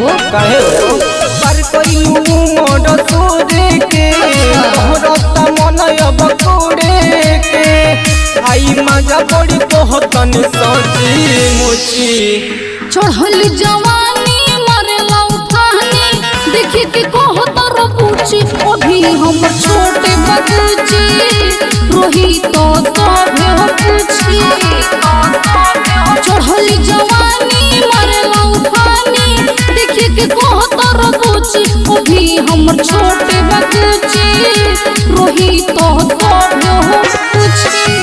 हो काहे हो पर कोई मोड़ तोरे के तोहरा मन अब कोड़े के आई मजा बड़ी बहुतन सोची मुची चढ़ल जवानी मरला उठानी देखी के कहो तर पूछी अभी हम छोटे बगुची रोही तो सभे हो पूछी चढ़ल जवानी मरला उठानी देखी के कहो तर पूछी अभी हम छोटे बगुची रोही तो सभे हो पूछी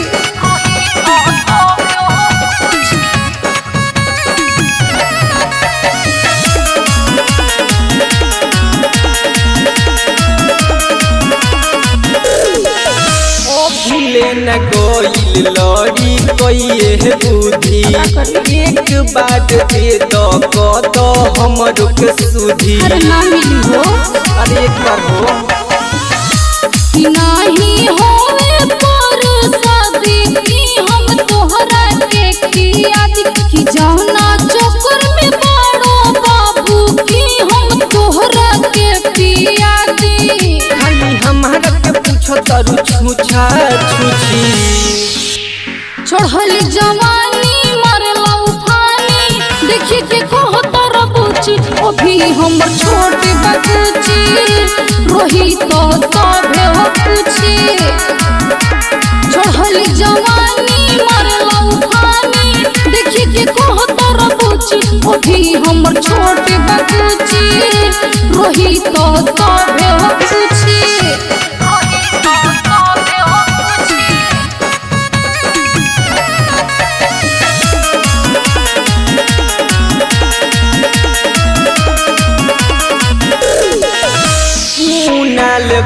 न गोइल लड़ी कोई बुद्धि एक बात दे तो हमरो के सुधी अरे ना मिली हो अरे एक बार हो कि नहीं होवे पर शादी की हम तोहरा के किया कि जाना चक्कर में बड़ो बाबू की हम तोहरा के पिया दी खाली हमारा के पूछो तरु छूछा छूछी चढ़ल जवानी मरला उठानी देखी के कहो तर पूछी अभी हम छोटे बगुची रोही तो सभे हो पूछी चढ़ल जवानी मरला उठानी देखी के कहो तर पूछी अभी हम छोटे बगुची रोही तो सभे हो पूछी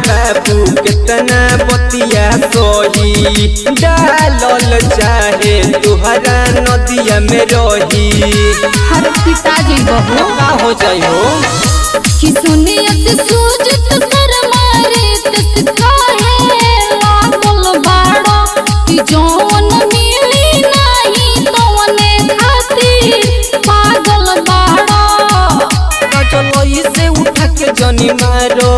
बाबू कितना बतिया सोही डालल चाहे तुहरा नदिया में रही हर पिताजी बहू का हो जाई हो कि सुनियत सूझत कर मारे तस काहे लागल बाड़ो कि जौन मिली नहीं तवने खातिर पागल बाड़ो चलो इसे उठा के जनी मारो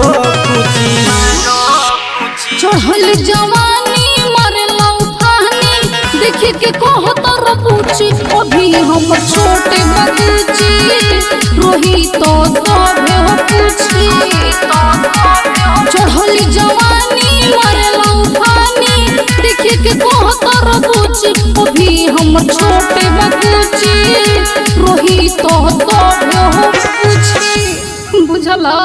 चढ़ल जवानी मरला उठानी देखी के कहो तर पूछी अभी हम छोटे बगुची रोही तो सभे हो पूछी चढ़ल जवानी मरला उठानी देखी के कहो तर पूछी अभी हम छोटे बगुची रोही तो सभे हो पूछी बुझला।